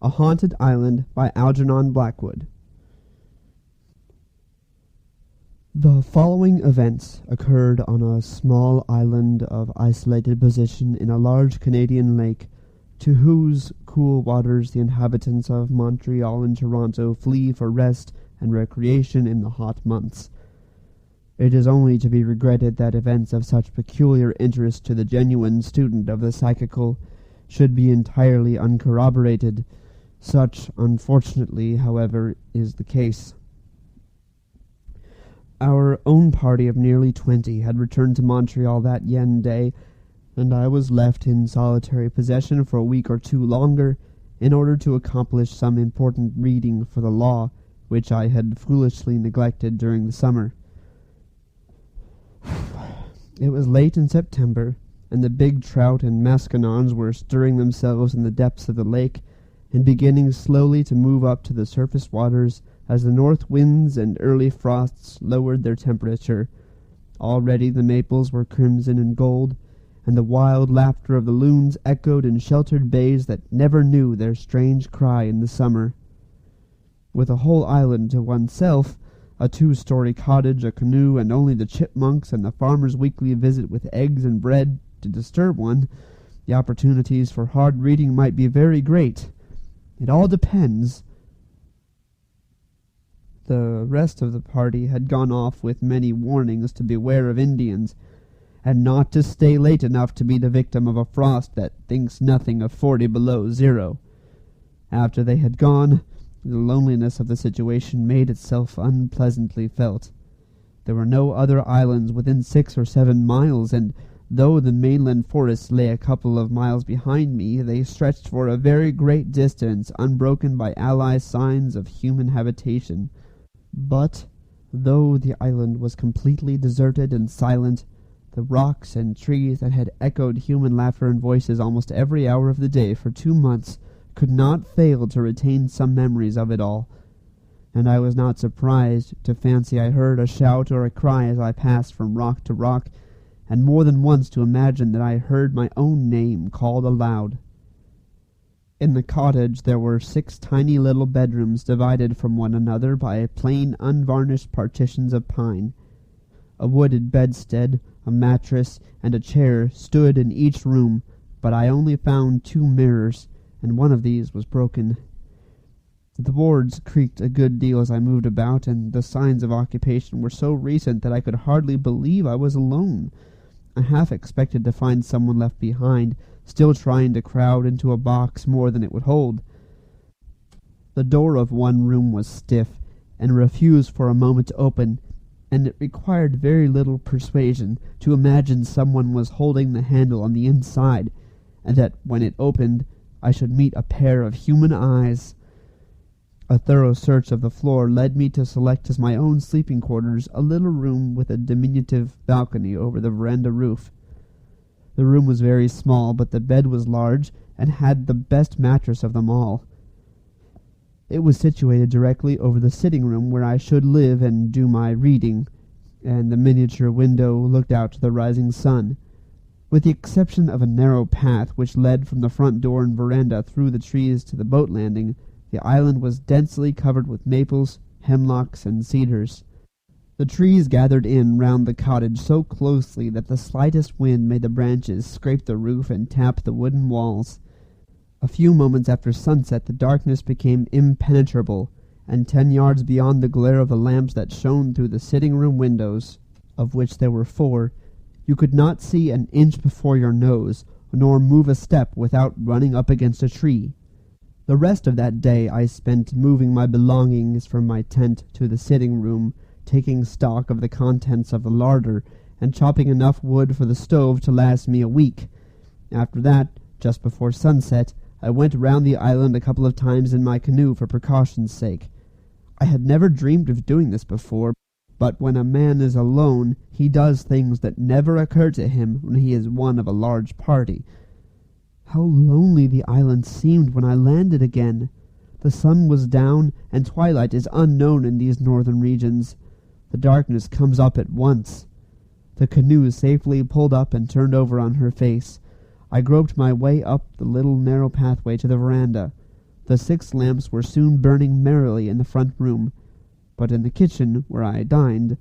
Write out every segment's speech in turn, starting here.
A Haunted Island by Algernon Blackwood. The following events occurred on a small island of isolated position in a large Canadian lake, to whose cool waters the inhabitants of Montreal and Toronto flee for rest and recreation in the hot months. It is only to be regretted that events of such peculiar interest to the genuine student of the psychical should be entirely uncorroborated. Such, unfortunately, however, is the case. Our own party of nearly 20 had returned to Montreal that yen day, and I was left in solitary possession for a week or two longer, in order to accomplish some important reading for the law, which I had foolishly neglected during the summer. It was late in September, and the big trout and maskinonge were stirring themselves in the depths of the lake, and beginning slowly to move up to the surface waters as the north winds and early frosts lowered their temperature. Already the maples were crimson and gold, and the wild laughter of the loons echoed in sheltered bays that never knew their strange cry in the summer. With a whole island to oneself, a 2-story cottage, a canoe, and only the chipmunks and the farmer's weekly visit with eggs and bread to disturb one, the opportunities for hard reading might be very great. It all depends. The rest of the party had gone off with many warnings to beware of Indians, and not to stay late enough to be the victim of a frost that thinks nothing of 40 below zero. After they had gone, the loneliness of the situation made itself unpleasantly felt. There were no other islands within 6 or 7 miles, and though the mainland forests lay a couple of miles behind me, they stretched for a very great distance, unbroken by allied signs of human habitation. But, though the island was completely deserted and silent, the rocks and trees that had echoed human laughter and voices almost every hour of the day for 2 months could not fail to retain some memories of it all, and I was not surprised to fancy I heard a shout or a cry as I passed from rock to rock, and more than once to imagine that I heard my own name called aloud. In the cottage there were 6 tiny little bedrooms divided from one another by plain unvarnished partitions of pine. A wooded bedstead, a mattress, and a chair stood in each room, but I only found 2 mirrors, and one of these was broken. The boards creaked a good deal as I moved about, and the signs of occupation were so recent that I could hardly believe I was alone. I half expected to find someone left behind, still trying to crowd into a box more than it would hold. The door of one room was stiff, and refused for a moment to open, and it required very little persuasion to imagine someone was holding the handle on the inside, and that when it opened I should meet a pair of human eyes. A thorough search of the floor led me to select as my own sleeping quarters a little room with a diminutive balcony over the veranda roof. The room was very small, but the bed was large and had the best mattress of them all. It was situated directly over the sitting room where I should live and do my reading, and the miniature window looked out to the rising sun. With the exception of a narrow path which led from the front door and veranda through the trees to the boat landing, the island was densely covered with maples, hemlocks, and cedars. The trees gathered in round the cottage so closely that the slightest wind made the branches scrape the roof and tap the wooden walls. A few moments after sunset the darkness became impenetrable, and 10 yards beyond the glare of the lamps that shone through the sitting-room windows, of which there were 4, you could not see an inch before your nose, nor move a step without running up against a tree. The rest of that day I spent moving my belongings from my tent to the sitting-room, taking stock of the contents of the larder, and chopping enough wood for the stove to last me a week. After that, just before sunset, I went round the island a couple of times in my canoe for precaution's sake. I had never dreamed of doing this before, but when a man is alone, he does things that never occur to him when he is one of a large party. How lonely the island seemed when I landed again! The sun was down, and twilight is unknown in these northern regions. The darkness comes up at once. The canoe safely pulled up and turned over on her face. I groped my way up the little narrow pathway to the veranda. The 6 lamps were soon burning merrily in the front room, but in the kitchen, where I dined,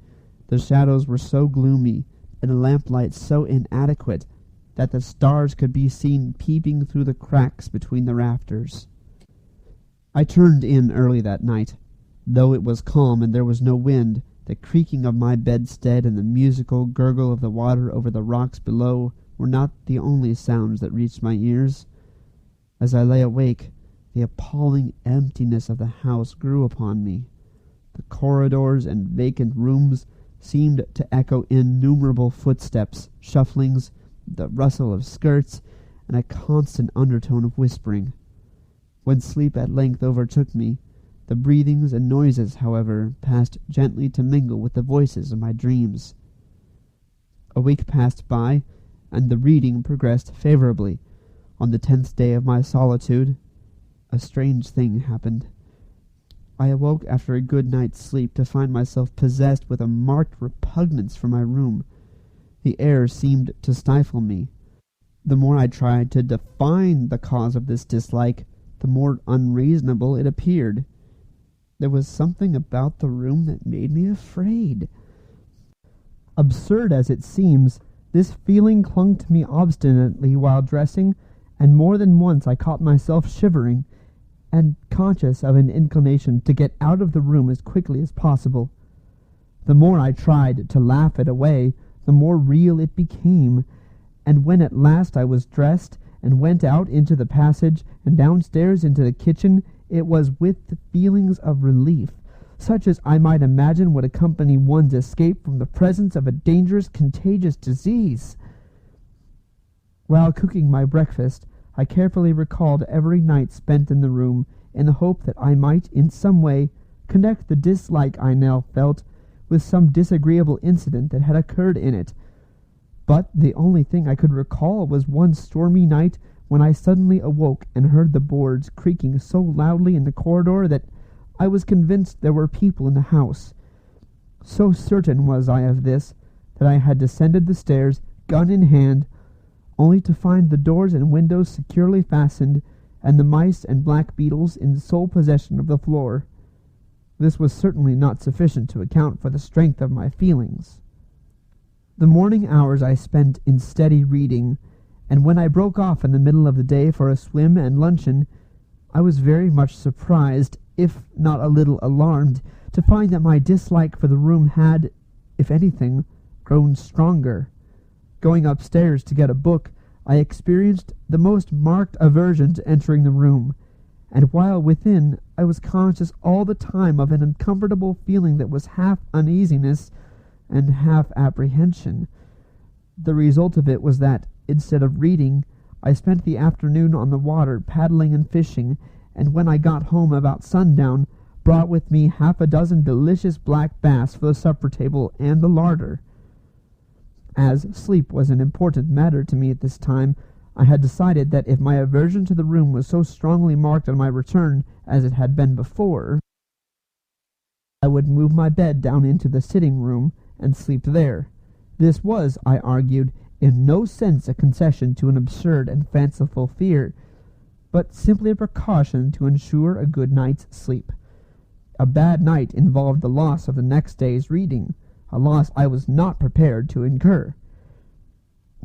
the shadows were so gloomy, and the lamplight so inadequate, that the stars could be seen peeping through the cracks between the rafters. I turned in early that night. Though it was calm and there was no wind, the creaking of my bedstead and the musical gurgle of the water over the rocks below were not the only sounds that reached my ears. As I lay awake, the appalling emptiness of the house grew upon me. The corridors and vacant rooms seemed to echo innumerable footsteps, shufflings, the rustle of skirts, and a constant undertone of whispering. When sleep at length overtook me, the breathings and noises, however, passed gently to mingle with the voices of my dreams. A week passed by, and the reading progressed favourably. On the 10th day of my solitude, a strange thing happened. I awoke after a good night's sleep to find myself possessed with a marked repugnance for my room. The air seemed to stifle me. The more I tried to define the cause of this dislike, the more unreasonable it appeared. There was something about the room that made me afraid. Absurd as it seems, this feeling clung to me obstinately while dressing, and more than once I caught myself shivering, and conscious of an inclination to get out of the room as quickly as possible. The more I tried to laugh it away, the more real it became, and when at last I was dressed and went out into the passage and downstairs into the kitchen, it was with the feelings of relief, such as I might imagine would accompany one's escape from the presence of a dangerous, contagious disease. While cooking my breakfast, I carefully recalled every night spent in the room, in the hope that I might, in some way, connect the dislike I now felt with some disagreeable incident that had occurred in it. But the only thing I could recall was one stormy night when I suddenly awoke and heard the boards creaking so loudly in the corridor that I was convinced there were people in the house. So certain was I of this, that I had descended the stairs, gun in hand, only to find the doors and windows securely fastened, and the mice and black beetles in sole possession of the floor. This was certainly not sufficient to account for the strength of my feelings. The morning hours I spent in steady reading, and when I broke off in the middle of the day for a swim and luncheon, I was very much surprised, if not a little alarmed, to find that my dislike for the room had, if anything, grown stronger. Going upstairs to get a book, I experienced the most marked aversion to entering the room, and while within, I was conscious all the time of an uncomfortable feeling that was half uneasiness and half apprehension. The result of it was that, instead of reading, I spent the afternoon on the water paddling and fishing, and when I got home about sundown, brought with me 6 delicious black bass for the supper table and the larder. As sleep was an important matter to me at this time, I had decided that if my aversion to the room was so strongly marked on my return as it had been before, I would move my bed down into the sitting-room and sleep there. This was, I argued, in no sense a concession to an absurd and fanciful fear, but simply a precaution to ensure a good night's sleep. A bad night involved the loss of the next day's reading, a loss I was not prepared to incur.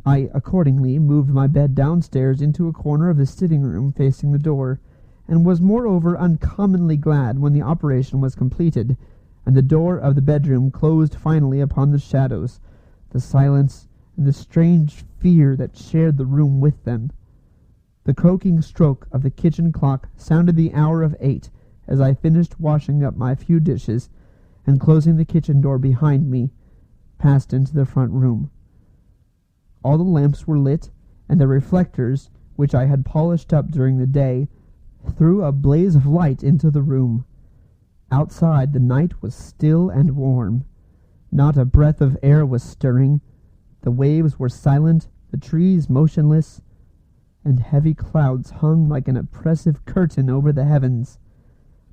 I accordingly moved my bed downstairs into a corner of the sitting-room facing the door, and was moreover uncommonly glad when the operation was completed, and the door of the bedroom closed finally upon the shadows, the silence, and the strange fear that shared the room with them. The croaking stroke of the kitchen clock sounded the hour of 8 as I finished washing up my few dishes, and closing the kitchen door behind me, passed into the front room. All the lamps were lit, and the reflectors, which I had polished up during the day, threw a blaze of light into the room. Outside the night was still and warm. Not a breath of air was stirring. The waves were silent, the trees motionless, and heavy clouds hung like an oppressive curtain over the heavens.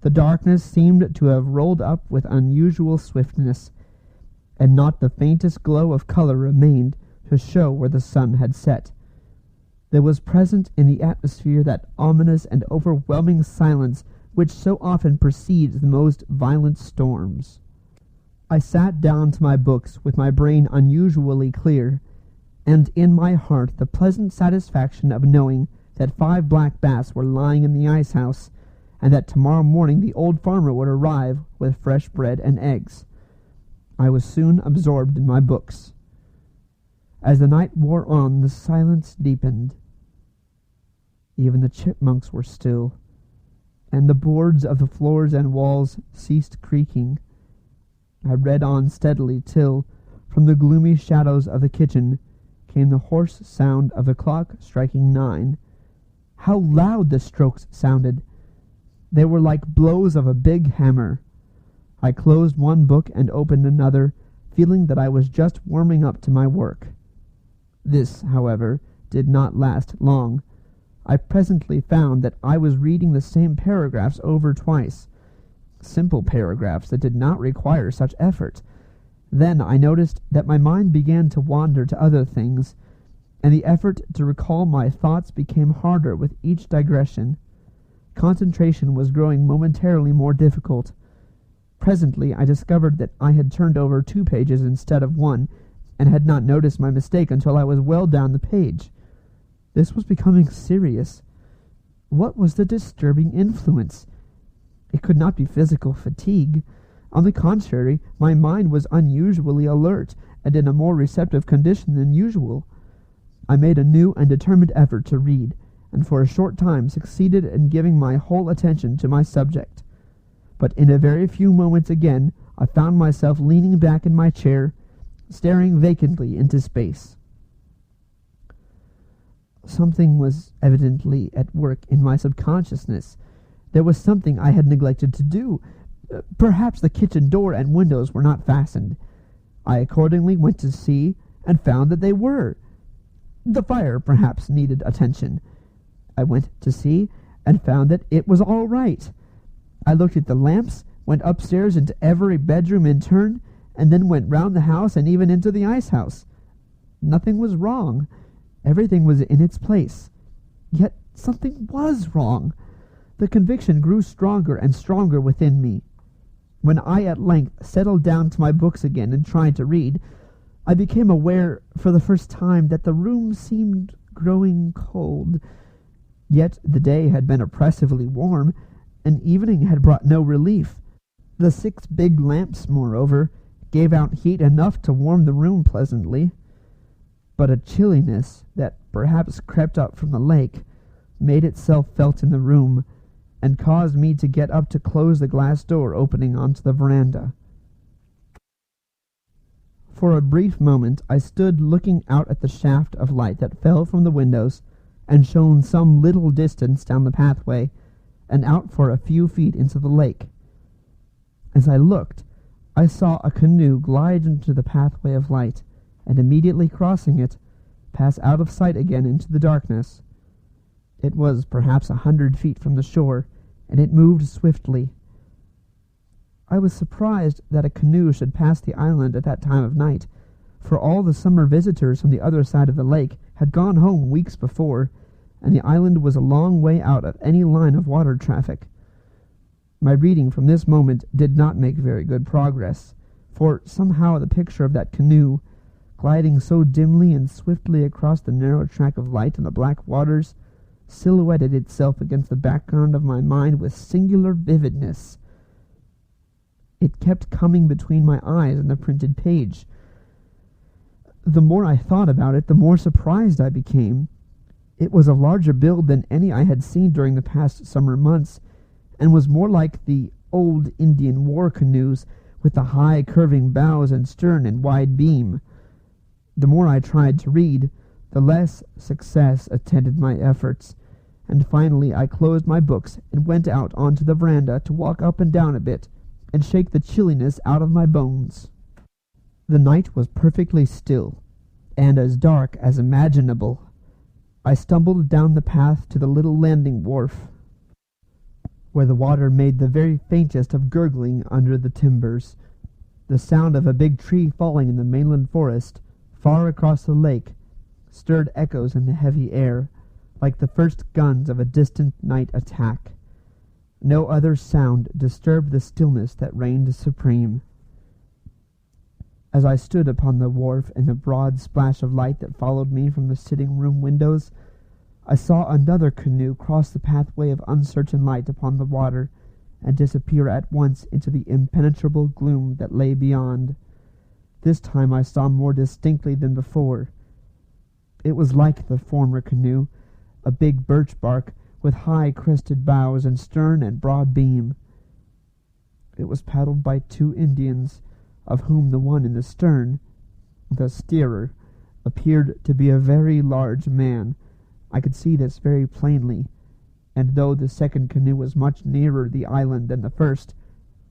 The darkness seemed to have rolled up with unusual swiftness, and not the faintest glow of color remained to show where the sun had set. There was present in the atmosphere that ominous and overwhelming silence which so often precedes the most violent storms. I sat down to my books with my brain unusually clear, and in my heart the pleasant satisfaction of knowing that 5 black bass were lying in the ice-house, and that tomorrow morning the old farmer would arrive with fresh bread and eggs. I was soon absorbed in my books. As the night wore on, the silence deepened. Even the chipmunks were still, and the boards of the floors and walls ceased creaking. I read on steadily till, from the gloomy shadows of the kitchen, came the hoarse sound of the clock striking 9. How loud the strokes sounded! They were like blows of a big hammer. I closed one book and opened another, feeling that I was just warming up to my work. This, however, did not last long. I presently found that I was reading the same paragraphs over twice, simple paragraphs that did not require such effort. Then I noticed that my mind began to wander to other things, and the effort to recall my thoughts became harder with each digression. Concentration was growing momentarily more difficult. Presently I discovered that I had turned over 2 pages instead of 1, and had not noticed my mistake until I was well down the page. This was becoming serious. What was the disturbing influence? It could not be physical fatigue. On the contrary, my mind was unusually alert, and in a more receptive condition than usual. I made a new and determined effort to read, and for a short time succeeded in giving my whole attention to my subject. But in a very few moments again I found myself leaning back in my chair, staring vacantly into space. Something was evidently at work in my subconsciousness. There was something I had neglected to do. Perhaps the kitchen door and windows were not fastened. I accordingly went to see, and found that they were. The fire perhaps needed attention. I went to see, and found that it was all right. I looked at the lamps, went upstairs into every bedroom in turn, and then went round the house and even into the ice-house. Nothing was wrong. Everything was in its place. Yet something was wrong. The conviction grew stronger and stronger within me. When I at length settled down to my books again and tried to read, I became aware for the first time that the room seemed growing cold. Yet the day had been oppressively warm, and evening had brought no relief. The 6 big lamps, moreover, gave out heat enough to warm the room pleasantly. But a chilliness that perhaps crept up from the lake made itself felt in the room, and caused me to get up to close the glass door opening onto the veranda. For a brief moment I stood looking out at the shaft of light that fell from the windows and shone some little distance down the pathway and out for a few feet into the lake. As I looked, I saw a canoe glide into the pathway of light, and immediately crossing it, pass out of sight again into the darkness. It was perhaps 100 feet from the shore, and it moved swiftly. I was surprised that a canoe should pass the island at that time of night, for all the summer visitors from the other side of the lake had gone home weeks before, and the island was a long way out of any line of water traffic. My reading from this moment did not make very good progress, for somehow the picture of that canoe, gliding so dimly and swiftly across the narrow track of light in the black waters, silhouetted itself against the background of my mind with singular vividness. It kept coming between my eyes and the printed page. The more I thought about it, the more surprised I became. It was of larger build than any I had seen during the past summer months, and was more like the old Indian war canoes, with the high curving bows and stern and wide beam. The more I tried to read, the less success attended my efforts, and finally I closed my books and went out onto the veranda to walk up and down a bit, and shake the chilliness out of my bones. The night was perfectly still, and as dark as imaginable. I stumbled down the path to the little landing wharf, where the water made the very faintest of gurgling under the timbers. The sound of a big tree falling in the mainland forest, far across the lake, stirred echoes in the heavy air. like the first guns of a distant night attack. No other sound disturbed the stillness that reigned supreme. As I stood upon the wharf in the broad splash of light that followed me from the sitting-room windows, I saw another canoe cross the pathway of uncertain light upon the water and disappear at once into the impenetrable gloom that lay beyond. This time I saw more distinctly than before. It was like the former canoe, a big birch bark with high crested bows and stern and broad beam. It was paddled by 2 Indians, of whom the one in the stern, the steerer, appeared to be a very large man. I could see this very plainly, and though the second canoe was much nearer the island than the first,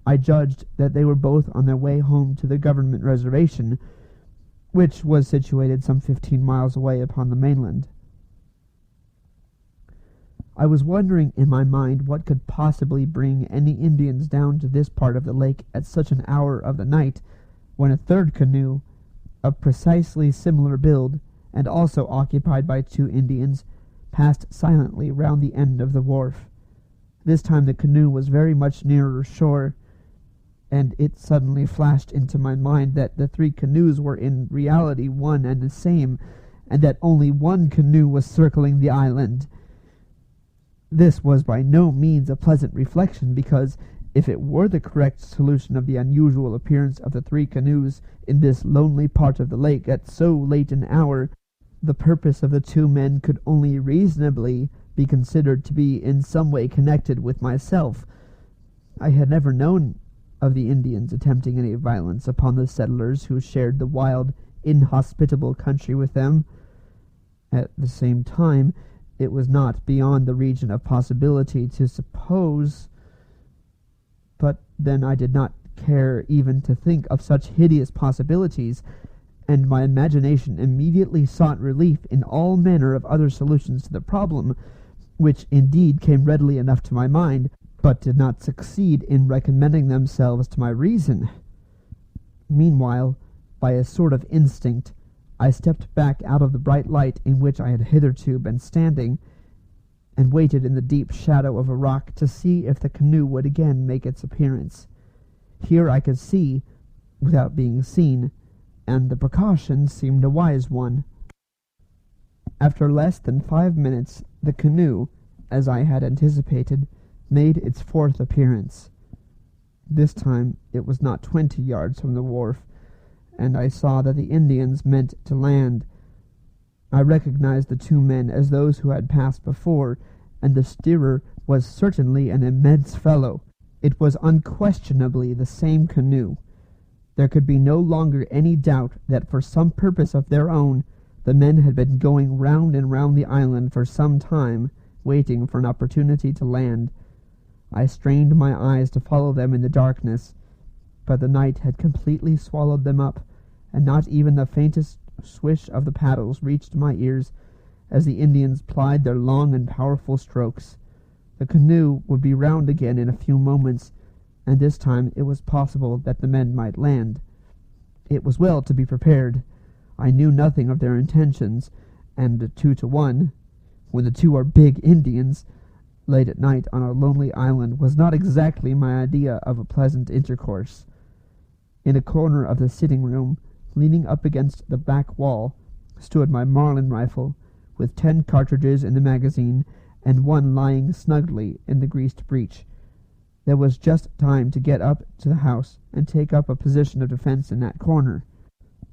I judged that they were both on their way home to the government reservation, which was situated some 15 miles away upon the mainland. I was wondering in my mind what could possibly bring any Indians down to this part of the lake at such an hour of the night, when a third canoe, of precisely similar build, and also occupied by 2 Indians, passed silently round the end of the wharf. This time the canoe was very much nearer shore, and it suddenly flashed into my mind that the 3 canoes were in reality one and the same, and that only one canoe was circling the island. This was by no means a pleasant reflection, because if it were the correct solution of the unusual appearance of the 3 canoes in this lonely part of the lake at so late an hour, the purpose of the 2 men could only reasonably be considered to be in some way connected with myself. I had never known of the Indians attempting any violence upon the settlers who shared the wild, inhospitable country with them. At the same time, it was not beyond the region of possibility to suppose, but then I did not care even to think of such hideous possibilities, and my imagination immediately sought relief in all manner of other solutions to the problem, which indeed came readily enough to my mind, but did not succeed in recommending themselves to my reason. Meanwhile, by a sort of instinct, I stepped back out of the bright light in which I had hitherto been standing, and waited in the deep shadow of a rock to see if the canoe would again make its appearance. Here I could see, without being seen, and the precaution seemed a wise one. After less than 5 minutes, the canoe, as I had anticipated, made its 4th appearance. This time it was not 20 yards from the wharf, and I saw that the Indians meant to land. I recognized the 2 men as those who had passed before, and the steerer was certainly an immense fellow. It was unquestionably the same canoe. There could be no longer any doubt that for some purpose of their own, the men had been going round and round the island for some time, waiting for an opportunity to land. I strained my eyes to follow them in the darkness, but the night had completely swallowed them up, and not even the faintest swish of the paddles reached my ears as the Indians plied their long and powerful strokes. The canoe would be round again in a few moments, and this time it was possible that the men might land. It was well to be prepared. I knew nothing of their intentions, and 2 to 1, when the 2 are big Indians, late at night on a lonely island, was not exactly my idea of a pleasant intercourse. In a corner of the sitting-room, leaning up against the back wall, stood my Marlin rifle, with 10 cartridges in the magazine, and 1 lying snugly in the greased breech. There was just time to get up to the house and take up a position of defense in that corner.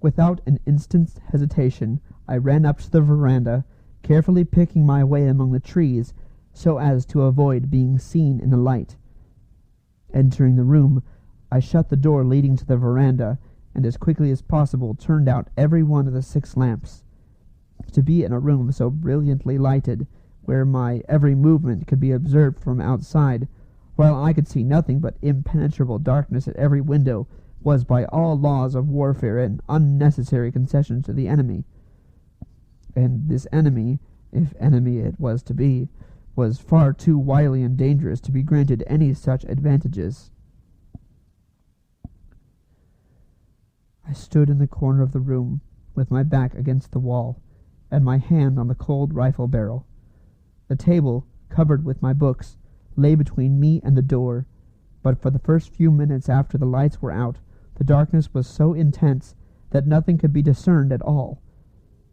Without an instant's hesitation, I ran up to the veranda, carefully picking my way among the trees, so as to avoid being seen in the light. Entering the room, I shut the door leading to the veranda, and as quickly as possible turned out every one of the 6 lamps. To be in a room so brilliantly lighted, where my every movement could be observed from outside, while I could see nothing but impenetrable darkness at every window, was by all laws of warfare an unnecessary concession to the enemy. And this enemy, if enemy it was to be, was far too wily and dangerous to be granted any such advantages. I stood in the corner of the room, with my back against the wall, and my hand on the cold rifle barrel. The table, covered with my books, lay between me and the door, but for the first few minutes after the lights were out, the darkness was so intense that nothing could be discerned at all.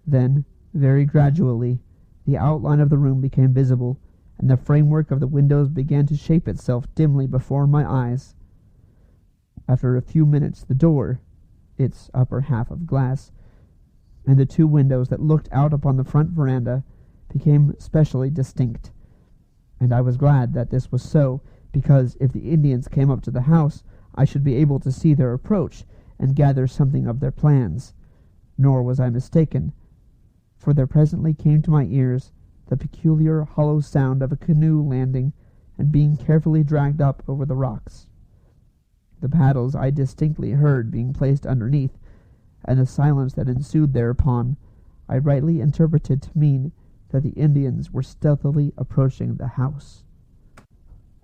Then, very gradually, the outline of the room became visible, and the framework of the windows began to shape itself dimly before my eyes. After a few minutes, the door, its upper half of glass, and the two windows that looked out upon the front veranda became specially distinct, and I was glad that this was so, because if the Indians came up to the house, I should be able to see their approach and gather something of their plans. Nor was I mistaken, for there presently came to my ears the peculiar hollow sound of a canoe landing and being carefully dragged up over the rocks. The paddles I distinctly heard being placed underneath, and the silence that ensued thereupon I rightly interpreted to mean that the Indians were stealthily approaching the house.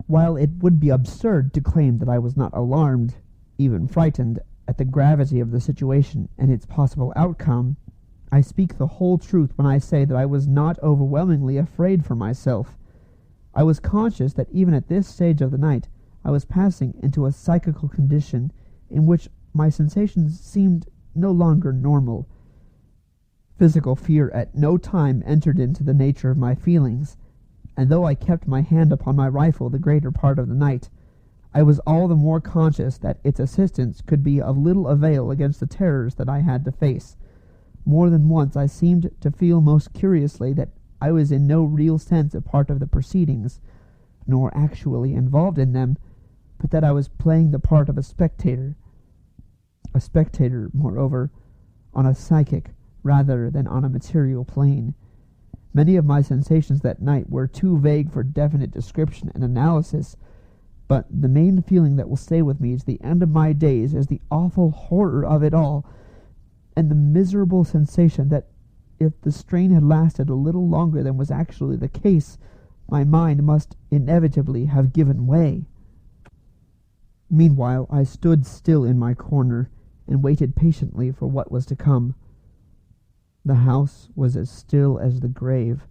While it would be absurd to claim that I was not alarmed, even frightened, at the gravity of the situation and its possible outcome, I speak the whole truth when I say that I was not overwhelmingly afraid for myself. I was conscious that even at this stage of the night I was passing into a psychical condition in which my sensations seemed no longer normal. Physical fear at no time entered into the nature of my feelings, and though I kept my hand upon my rifle the greater part of the night, I was all the more conscious that its assistance could be of little avail against the terrors that I had to face. More than once I seemed to feel most curiously that I was in no real sense a part of the proceedings, nor actually involved in them, but that I was playing the part of a spectator, moreover, on a psychic rather than on a material plane. Many of my sensations that night were too vague for definite description and analysis, but the main feeling that will stay with me to the end of my days is the awful horror of it all, and the miserable sensation that if the strain had lasted a little longer than was actually the case, my mind must inevitably have given way. Meanwhile, I stood still in my corner and waited patiently for what was to come. The house was as still as the grave,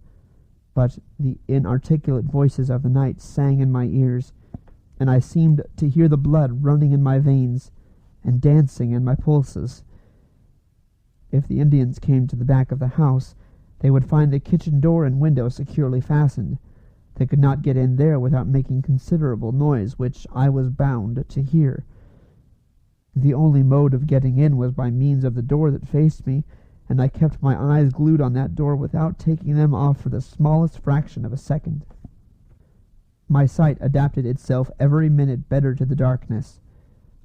but the inarticulate voices of the night sang in my ears, and I seemed to hear the blood running in my veins and dancing in my pulses. If the Indians came to the back of the house, they would find the kitchen door and window securely fastened. They could not get in there without making considerable noise, which I was bound to hear. The only mode of getting in was by means of the door that faced me, and I kept my eyes glued on that door without taking them off for the smallest fraction of a second. My sight adapted itself every minute better to the darkness.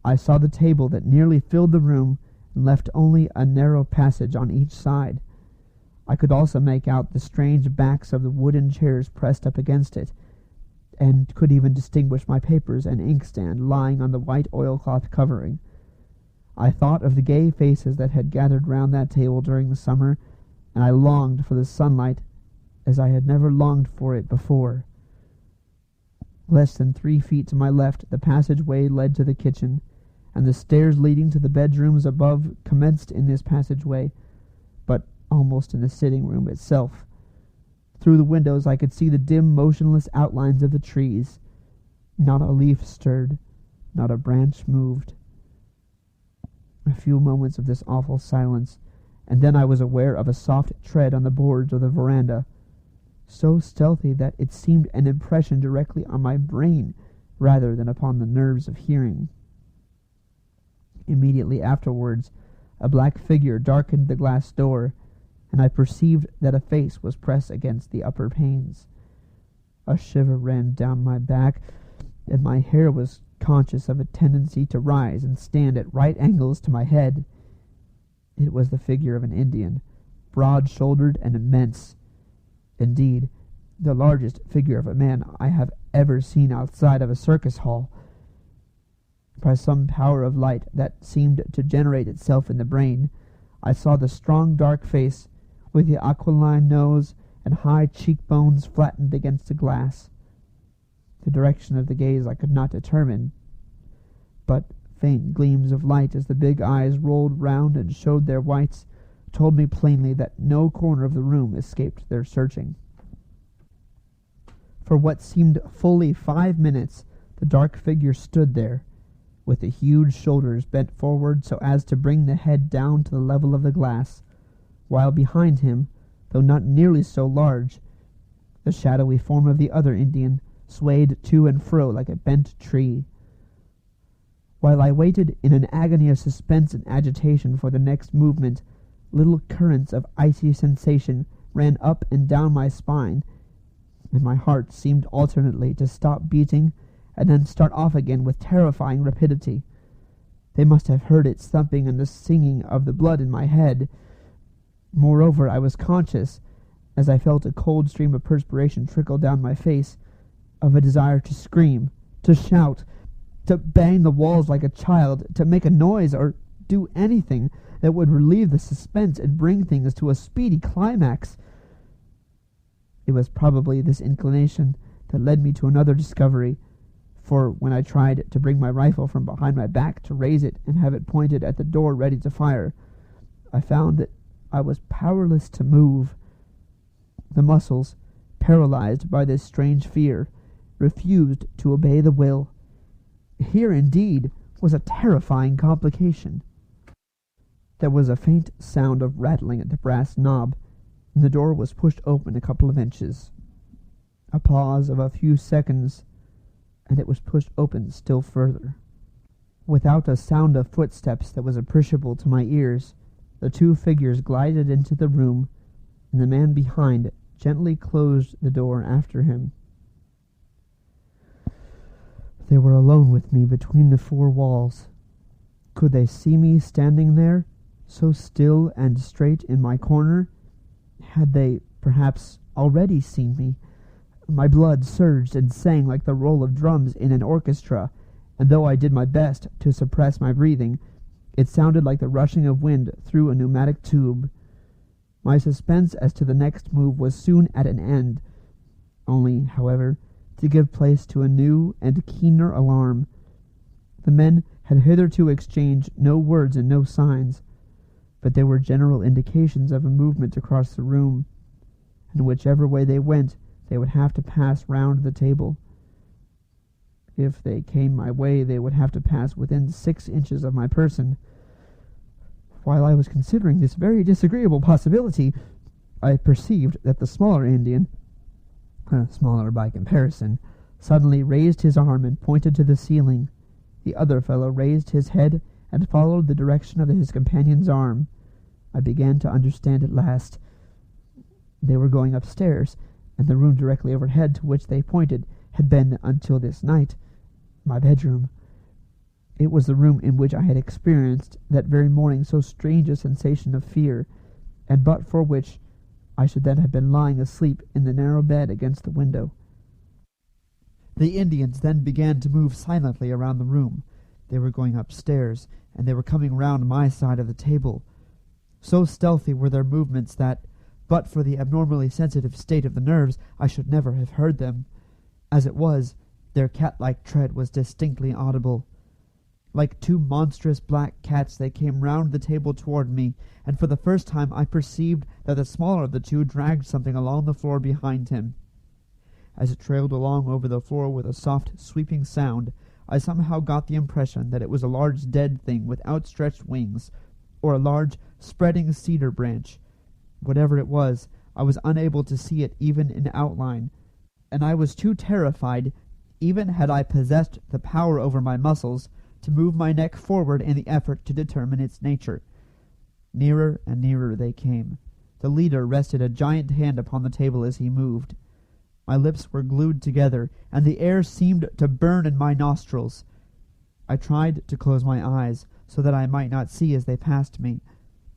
I saw the table that nearly filled the room and left only a narrow passage on each side. I could also make out the strange backs of the wooden chairs pressed up against it, and could even distinguish my papers and inkstand lying on the white oilcloth covering. I thought of the gay faces that had gathered round that table during the summer, and I longed for the sunlight as I had never longed for it before. Less than 3 feet to my left the passageway led to the kitchen, and the stairs leading to the bedrooms above commenced in this passageway, but almost in the sitting room itself. Through the windows I could see the dim, motionless outlines of the trees. Not a leaf stirred, not a branch moved. A few moments of this awful silence, and then I was aware of a soft tread on the boards of the veranda, so stealthy that it seemed an impression directly on my brain rather than upon the nerves of hearing. Immediately afterwards, a black figure darkened the glass door, and I perceived that a face was pressed against the upper panes. A shiver ran down my back, and my hair was conscious of a tendency to rise and stand at right angles to my head. It was the figure of an Indian, broad-shouldered and immense. Indeed, the largest figure of a man I have ever seen outside of a circus hall. By some power of light that seemed to generate itself in the brain, I saw the strong dark face, with the aquiline nose and high cheekbones flattened against the glass. The direction of the gaze I could not determine, but faint gleams of light as the big eyes rolled round and showed their whites told me plainly that no corner of the room escaped their searching. For what seemed fully 5 minutes, the dark figure stood there, with the huge shoulders bent forward so as to bring the head down to the level of the glass, while behind him, though not nearly so large, the shadowy form of the other Indian swayed to and fro like a bent tree. While I waited in an agony of suspense and agitation for the next movement, little currents of icy sensation ran up and down my spine, and my heart seemed alternately to stop beating and then start off again with terrifying rapidity. They must have heard its thumping and the singing of the blood in my head. Moreover, I was conscious, as I felt a cold stream of perspiration trickle down my face, of a desire to scream, to shout, to bang the walls like a child, to make a noise, or do anything that would relieve the suspense and bring things to a speedy climax. It was probably this inclination that led me to another discovery, for when I tried to bring my rifle from behind my back to raise it and have it pointed at the door ready to fire, I found that I was powerless to move. The muscles, paralyzed by this strange fear, refused to obey the will. Here, indeed, was a terrifying complication. There was a faint sound of rattling at the brass knob, and the door was pushed open a couple of inches. A pause of a few seconds, and it was pushed open still further. Without a sound of footsteps that was appreciable to my ears, the two figures glided into the room, and the man behind gently closed the door after him. They were alone with me between the four walls. Could they see me standing there, so still and straight in my corner? Had they, perhaps, already seen me? My blood surged and sang like the roll of drums in an orchestra, and though I did my best to suppress my breathing, it sounded like the rushing of wind through a pneumatic tube. My suspense as to the next move was soon at an end, only, however, to give place to a new and keener alarm. The men had hitherto exchanged no words and no signs, but there were general indications of a movement across the room, and whichever way they went, they would have to pass round the table. If they came my way, they would have to pass within 6 inches of my person. While I was considering this very disagreeable possibility, I perceived that the smaller Indian, smaller by comparison, suddenly raised his arm and pointed to the ceiling. The other fellow raised his head and followed the direction of his companion's arm. I began to understand at last. They were going upstairs, and the room directly overhead to which they pointed had been, until this night, my bedroom. It was the room in which I had experienced that very morning so strange a sensation of fear, and but for which I should then have been lying asleep in the narrow bed against the window. The Indians then began to move silently around the room. They were going upstairs, and they were coming round my side of the table. So stealthy were their movements that, but for the abnormally sensitive state of the nerves, I should never have heard them. As it was, their cat-like tread was distinctly audible. Like two monstrous black cats they came round the table toward me, and for the first time I perceived that the smaller of the two dragged something along the floor behind him. As it trailed along over the floor with a soft, sweeping sound, I somehow got the impression that it was a large dead thing with outstretched wings, or a large, spreading cedar branch. Whatever it was, I was unable to see it even in outline, and I was too terrified, even had I possessed the power over my muscles, to move my neck forward in the effort to determine its nature. Nearer and nearer they came. The leader rested a giant hand upon the table as he moved. My lips were glued together, and the air seemed to burn in my nostrils. I tried to close my eyes, so that I might not see as they passed me,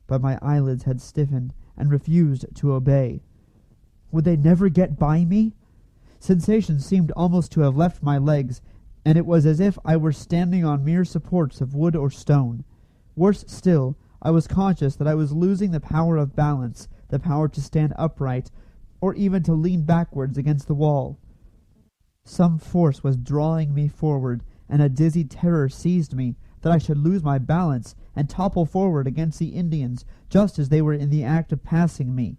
but my eyelids had stiffened and refused to obey. Would they never get by me? Sensation seemed almost to have left my legs, and it was as if I were standing on mere supports of wood or stone. Worse still, I was conscious that I was losing the power of balance, the power to stand upright, or even to lean backwards against the wall. Some force was drawing me forward, and a dizzy terror seized me that I should lose my balance and topple forward against the Indians just as they were in the act of passing me.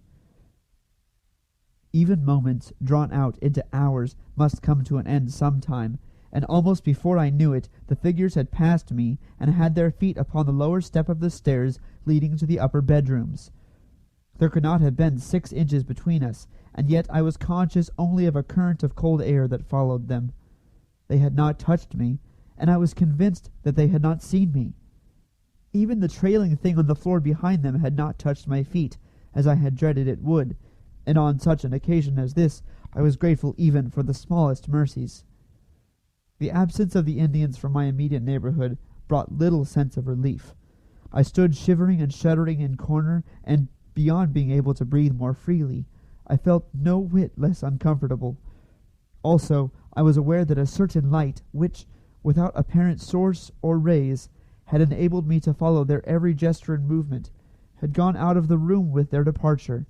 Even moments drawn out into hours must come to an end sometime, and almost before I knew it, the figures had passed me and had their feet upon the lower step of the stairs leading to the upper bedrooms. There could not have been 6 inches between us, and yet I was conscious only of a current of cold air that followed them. They had not touched me, and I was convinced that they had not seen me. Even the trailing thing on the floor behind them had not touched my feet, as I had dreaded it would, and on such an occasion as this I was grateful even for the smallest mercies. The absence of the Indians from my immediate neighborhood brought little sense of relief. I stood shivering and shuddering in corner, and beyond being able to breathe more freely, I felt no whit less uncomfortable. Also, I was aware that a certain light, which, without apparent source or rays, had enabled me to follow their every gesture and movement, had gone out of the room with their departure.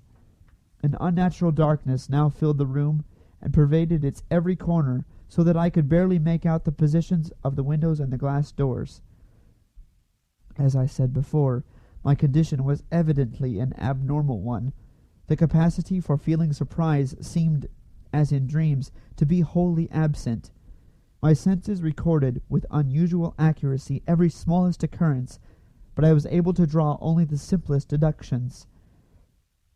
An unnatural darkness now filled the room and pervaded its every corner, so that I could barely make out the positions of the windows and the glass doors. As I said before, my condition was evidently an abnormal one. The capacity for feeling surprise seemed, as in dreams, to be wholly absent. My senses recorded with unusual accuracy every smallest occurrence, but I was able to draw only the simplest deductions.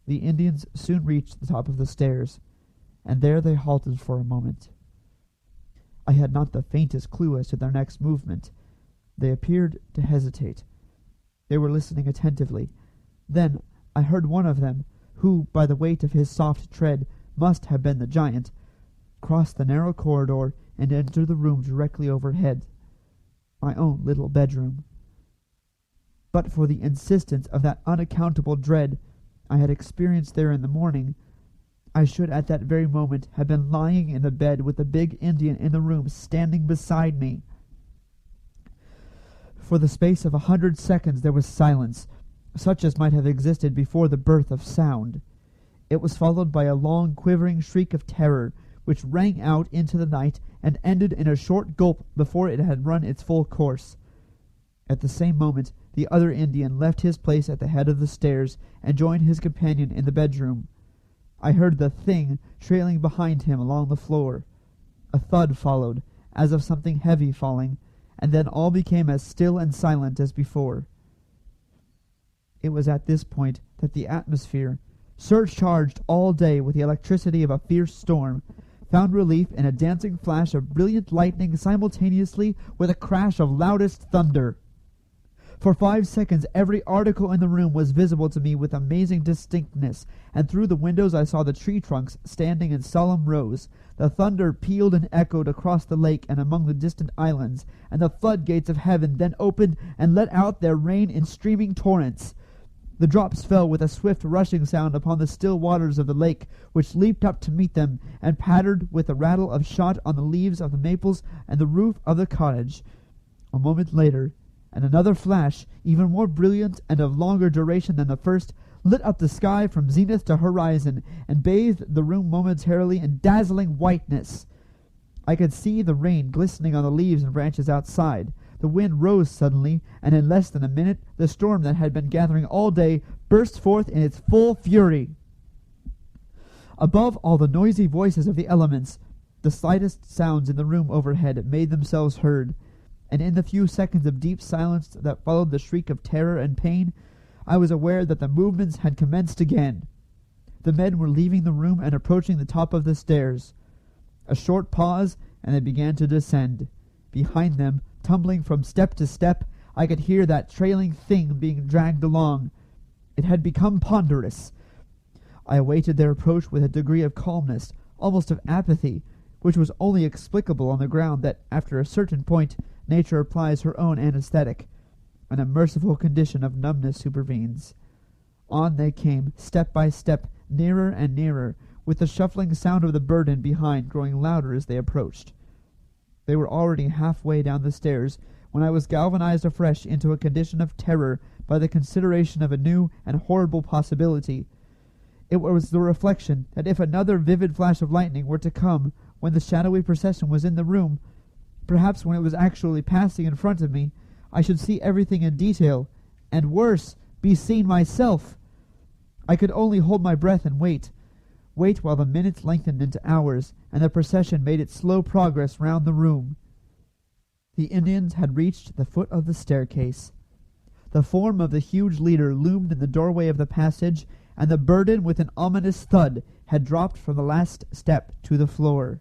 The Indians soon reached the top of the stairs, and there they halted for a moment. I had not the faintest clue as to their next movement. They appeared to hesitate. They were listening attentively. Then I heard one of them, who, by the weight of his soft tread, must have been the giant, cross the narrow corridor and enter the room directly overhead, my own little bedroom. But for the insistence of that unaccountable dread I had experienced there in the morning, I should at that very moment have been lying in the bed with the big Indian in the room standing beside me. For the space of 100 seconds there was silence, such as might have existed before the birth of sound. It was followed by a long quivering shriek of terror, which rang out into the night and ended in a short gulp before it had run its full course. At the same moment the other Indian left his place at the head of the stairs and joined his companion in the bedroom. I heard the thing trailing behind him along the floor. A thud followed, as of something heavy falling, and then all became as still and silent as before. It was at this point that the atmosphere, surcharged all day with the electricity of a fierce storm, found relief in a dancing flash of brilliant lightning simultaneously with a crash of loudest thunder. For 5 seconds every article in the room was visible to me with amazing distinctness, and through the windows I saw the tree trunks standing in solemn rows. The thunder pealed and echoed across the lake and among the distant islands, and the floodgates of heaven then opened and let out their rain in streaming torrents. The drops fell with a swift rushing sound upon the still waters of the lake, which leaped up to meet them, and pattered with a rattle of shot on the leaves of the maples and the roof of the cottage. A moment later, and another flash, even more brilliant and of longer duration than the first, lit up the sky from zenith to horizon, and bathed the room momentarily in dazzling whiteness. I could see the rain glistening on the leaves and branches outside. The wind rose suddenly, and in less than a minute the storm that had been gathering all day burst forth in its full fury. Above all the noisy voices of the elements, the slightest sounds in the room overhead made themselves heard, and in the few seconds of deep silence that followed the shriek of terror and pain, I was aware that the movements had commenced again. The men were leaving the room and approaching the top of the stairs. A short pause, and they began to descend. Behind them, tumbling from step to step, I could hear that trailing thing being dragged along. It had become ponderous. I awaited their approach with a degree of calmness, almost of apathy, which was only explicable on the ground that, after a certain point, nature applies her own anesthetic, and a merciful condition of numbness supervenes. On they came, step by step, nearer and nearer, with the shuffling sound of the burden behind growing louder as they approached. They were already halfway down the stairs, when I was galvanized afresh into a condition of terror by the consideration of a new and horrible possibility. It was the reflection that if another vivid flash of lightning were to come when the shadowy procession was in the room, perhaps when it was actually passing in front of me, I should see everything in detail, and worse, be seen myself. I could only hold my breath and wait. wait while the minutes lengthened into hours, and the procession made its slow progress round the room. The Indians had reached the foot of the staircase. The form of the huge leader loomed in the doorway of the passage, and the burden, with an ominous thud, had dropped from the last step to the floor.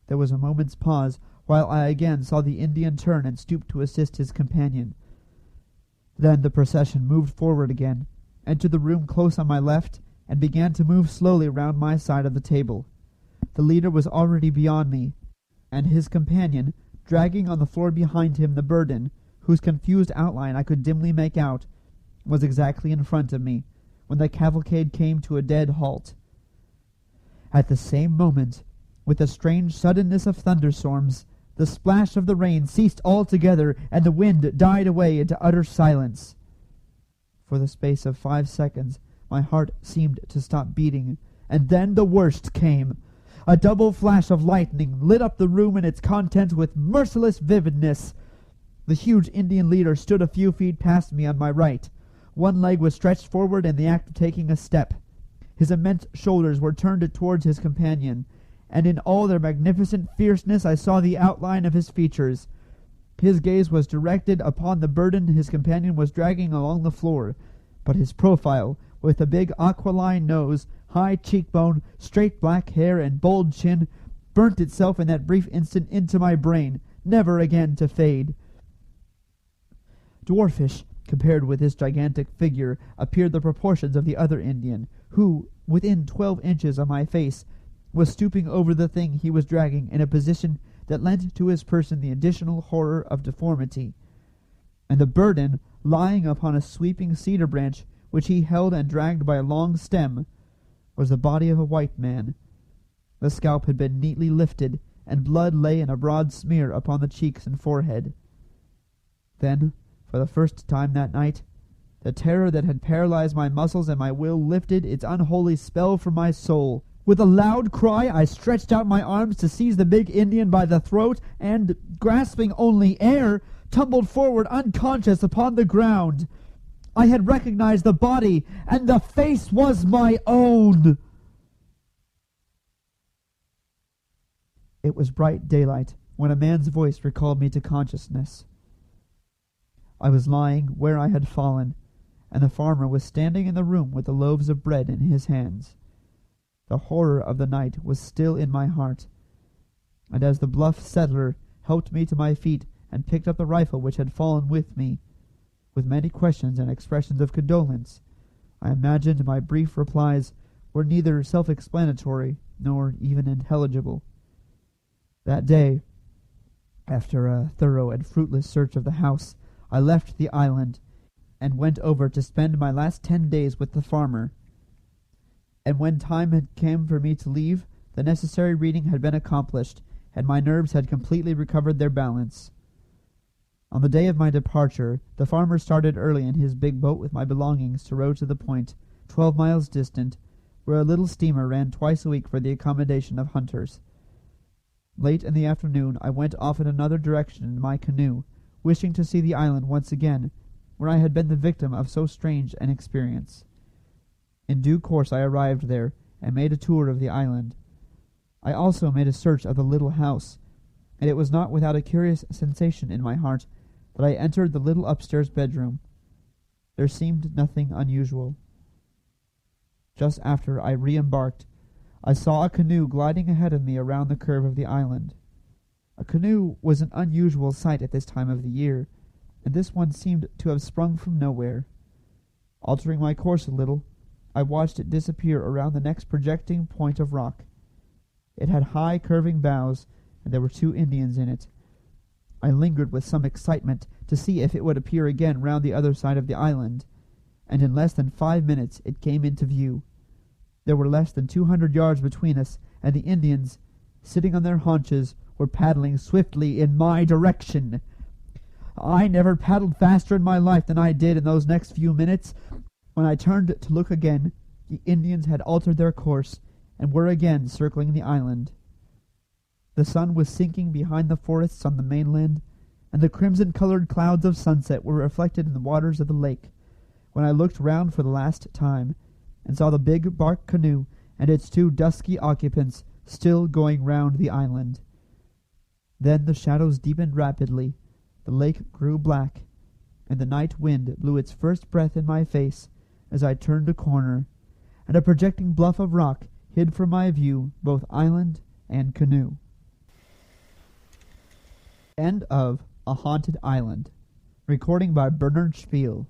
There was a moment's pause, while I again saw the Indian turn and stoop to assist his companion. Then the procession moved forward again, entered the room close on my left, and began to move slowly round my side of the table. The leader was already beyond me, and his companion, dragging on the floor behind him the burden, whose confused outline I could dimly make out, was exactly in front of me, when the cavalcade came to a dead halt. At the same moment, with the strange suddenness of thunderstorms, the splash of the rain ceased altogether, and the wind died away into utter silence. For the space of 5 seconds my heart seemed to stop beating, and then the worst came. A double flash of lightning lit up the room and its contents with merciless vividness. The huge Indian leader stood a few feet past me on my right. One leg was stretched forward in the act of taking a step. His immense shoulders were turned towards his companion, and in all their magnificent fierceness I saw the outline of his features. His gaze was directed upon the burden his companion was dragging along the floor, but his profile, with a big aquiline nose, high cheekbone, straight black hair, and bold chin, burnt itself in that brief instant into my brain, never again to fade. Dwarfish, compared with this gigantic figure, appeared the proportions of the other Indian, who, within 12 inches of my face, was stooping over the thing he was dragging in a position that lent to his person the additional horror of deformity. And the burden, lying upon a sweeping cedar branch, which he held and dragged by a long stem, was the body of a white man. The scalp had been neatly lifted, and blood lay in a broad smear upon the cheeks and forehead. Then, for the first time that night, the terror that had paralyzed my muscles and my will lifted its unholy spell from my soul. With a loud cry, I stretched out my arms to seize the big Indian by the throat, and, grasping only air, tumbled forward unconscious upon the ground. I had recognized the body, and the face was my own! It was bright daylight when a man's voice recalled me to consciousness. I was lying where I had fallen, and the farmer was standing in the room with the loaves of bread in his hands. The horror of the night was still in my heart, and as the bluff settler helped me to my feet and picked up the rifle which had fallen with me, with many questions and expressions of condolence, I imagined my brief replies were neither self-explanatory nor even intelligible. That day, after a thorough and fruitless search of the house, I left the island, and went over to spend my last 10 days with the farmer. And when time had come for me to leave, the necessary reading had been accomplished, and my nerves had completely recovered their balance. On the day of my departure, the farmer started early in his big boat with my belongings to row to the point, 12 miles distant, where a little steamer ran twice a week for the accommodation of hunters. Late in the afternoon I went off in another direction in my canoe, wishing to see the island once again, where I had been the victim of so strange an experience. In due course I arrived there, and made a tour of the island. I also made a search of the little house, and it was not without a curious sensation in my heart that I entered the little upstairs bedroom. There seemed nothing unusual. Just after I re-embarked, I saw a canoe gliding ahead of me around the curve of the island. A canoe was an unusual sight at this time of the year, and this one seemed to have sprung from nowhere. Altering my course a little, I watched it disappear around the next projecting point of rock. It had high curving bows, and there were 2 Indians in it. I lingered with some excitement to see if it would appear again round the other side of the island, and in less than 5 minutes it came into view. There were less than 200 yards between us, and the Indians, sitting on their haunches, were paddling swiftly in my direction. I never paddled faster in my life than I did in those next few minutes. When I turned to look again, the Indians had altered their course, and were again circling the island. The sun was sinking behind the forests on the mainland, and the crimson-colored clouds of sunset were reflected in the waters of the lake, when I looked round for the last time, and saw the big bark canoe and its two dusky occupants still going round the island. Then the shadows deepened rapidly, the lake grew black, and the night wind blew its first breath in my face as I turned a corner, and a projecting bluff of rock hid from my view both island and canoe. End of A Haunted Island. Recording by Bernard Spiel.